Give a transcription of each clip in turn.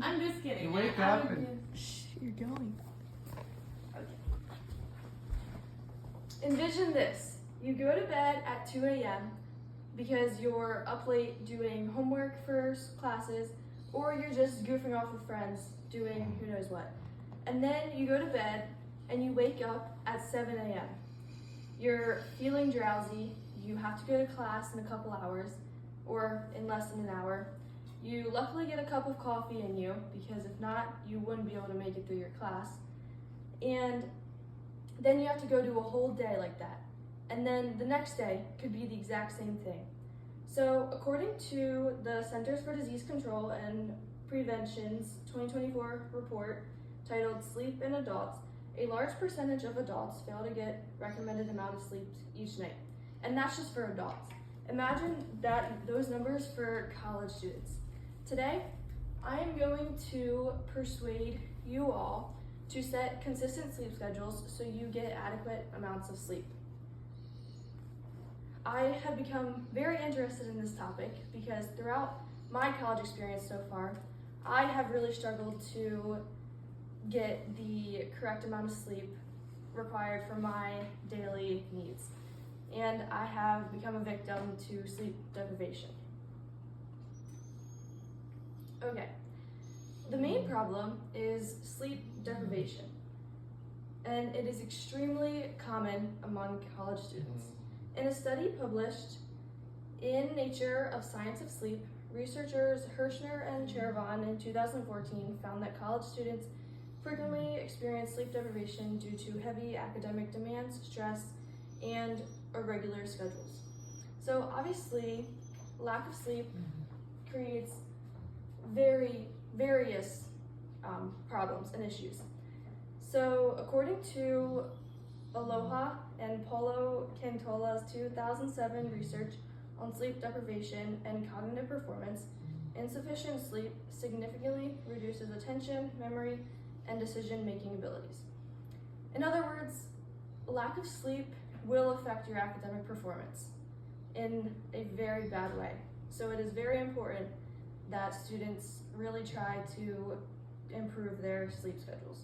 I'm just kidding. You wake I up would and Shh, you're going. Envision this. You go to bed at 2 a.m. because you're up late doing homework for classes, or you're just goofing off with friends doing who knows what. And then you go to bed and you wake up at 7 a.m. You're feeling drowsy, you have to go to class in a couple hours, or in less than an hour. You luckily get a cup of coffee in you, because if not, you wouldn't be able to make it through your class. And then you have to go do a whole day like that. And then the next day could be the exact same thing. So according to the Centers for Disease Control and Prevention's 2024 report titled Sleep in Adults, a large percentage of adults fail to get recommended amount of sleep each night. And that's just for adults. Imagine those numbers for college students. Today, I am going to persuade you all to set consistent sleep schedules so you get adequate amounts of sleep. I have become very interested in this topic because throughout my college experience so far, I have really struggled to get the correct amount of sleep required for my daily needs. And I have become a victim to sleep deprivation. Okay, the main problem is sleep deprivation, and it is extremely common among college students. In a study published in Nature of Science of Sleep, researchers Hirschner and Chervon in 2014 found that college students frequently experience sleep deprivation due to heavy academic demands, stress, and irregular schedules. So obviously, lack of sleep creates various problems and issues. So according to Aloha and Paulo Cantola's 2007 research on sleep deprivation and cognitive performance, insufficient sleep significantly reduces attention, memory, and decision-making abilities. In other words, lack of sleep will affect your academic performance in a very bad way. So it is very important that students really try to improve their sleep schedules.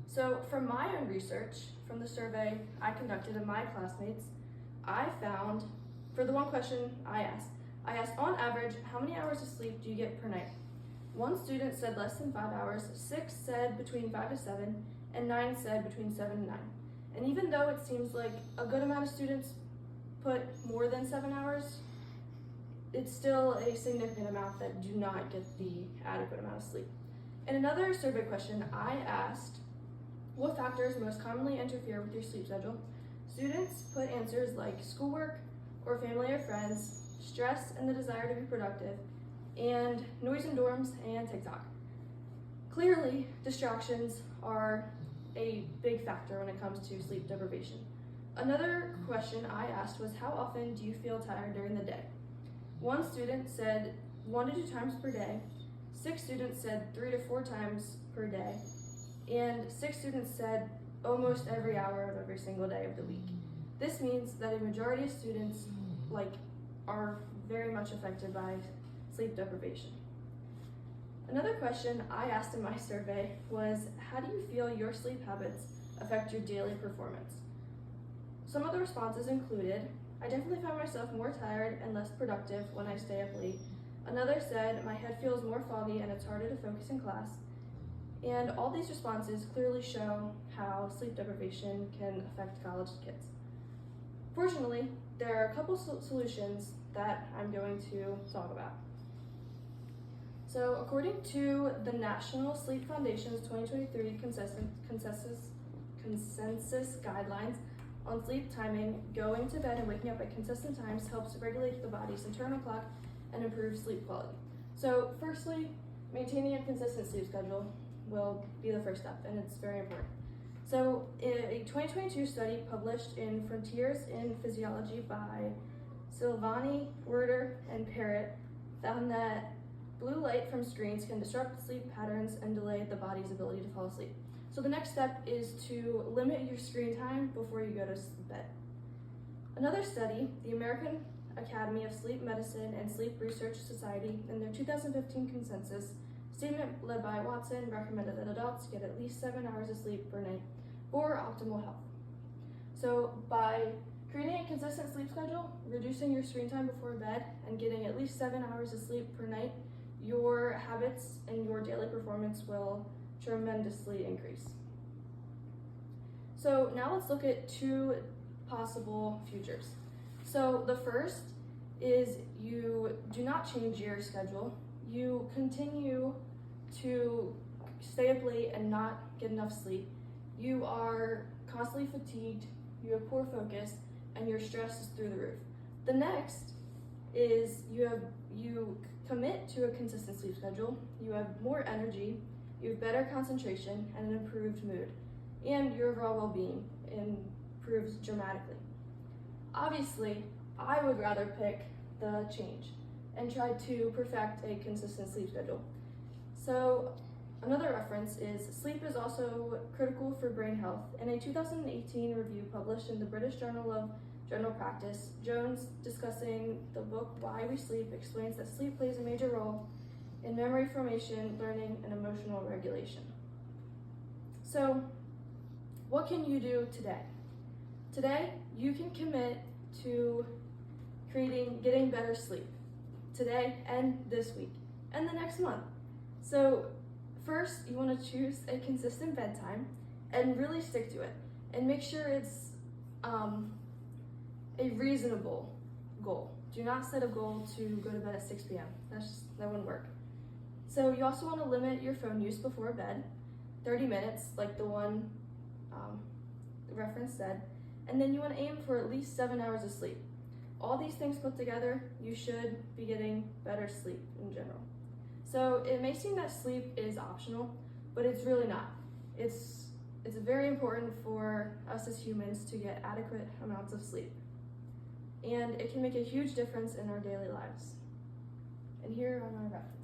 So from my own research, from the survey I conducted of my classmates, I found, for the one question I asked on average, how many hours of sleep do you get per night? One student said less than 5 hours, 6 said between 5 to 7, and 9 said between 7 and 9. And even though it seems like a good amount of students put more than 7 hours, it's still a significant amount that do not get the adequate amount of sleep. In another survey question, I asked, what factors most commonly interfere with your sleep schedule? Students put answers like schoolwork or family or friends, stress and the desire to be productive, and noise in dorms and TikTok. Clearly, distractions are a big factor when it comes to sleep deprivation. Another question I asked was, how often do you feel tired during the day? One student said 1 to 2 times per day, 6 students said 3 to 4 times per day, and 6 students said almost every hour of every single day of the week. This means that a majority of students are very much affected by sleep deprivation. Another question I asked in my survey was, how do you feel your sleep habits affect your daily performance? Some of the responses included, I definitely find myself more tired and less productive when I stay up late. Another said, my head feels more foggy and it's harder to focus in class. And all these responses clearly show how sleep deprivation can affect college kids. Fortunately, there are a couple solutions that I'm going to talk about. So according to the National Sleep Foundation's 2023 consensus guidelines on sleep timing, going to bed and waking up at consistent times helps regulate the body's internal clock and improve sleep quality. So firstly, maintaining a consistent sleep schedule will be the first step, and it's very important. So a 2022 study published in Frontiers in Physiology by Silvani, Werder, and Parrott found that blue light from screens can disrupt sleep patterns and delay the body's ability to fall asleep. So the next step is to limit your screen time before you go to bed. Another study, the American Academy of Sleep Medicine and Sleep Research Society, in their 2015 consensus, Statement led by Watson recommended that adults get at least 7 hours of sleep per night for optimal health. So by creating a consistent sleep schedule, reducing your screen time before bed, and getting at least 7 hours of sleep per night, your habits and your daily performance will tremendously increase. So now let's look at 2 possible futures. So the first is you do not change your schedule. You continue to stay up late and not get enough sleep. You are constantly fatigued, you have poor focus, and your stress is through the roof. The next is you commit to a consistent sleep schedule, you have more energy, you have better concentration and an improved mood, and your overall well-being improves dramatically. Obviously, I would rather pick the change and try to perfect a consistent sleep schedule. So another reference is sleep is also critical for brain health. In a 2018 review published in the British Journal of General Practice, Jones, discussing the book Why We Sleep, explains that sleep plays a major role in memory formation, learning, and emotional regulation. So what can you do today? Today, you can commit to getting better sleep today and this week and the next month. So first, you want to choose a consistent bedtime and really stick to it, and make sure it's a reasonable goal. Do not set a goal to go to bed at 6 p.m. That wouldn't work. So you also want to limit your phone use before bed, 30 minutes, like the one the reference said, and then you want to aim for at least 7 hours of sleep. All these things put together, you should be getting better sleep in general. So it may seem that sleep is optional, but it's really not. It's very important for us as humans to get adequate amounts of sleep. And it can make a huge difference in our daily lives. And here are my references.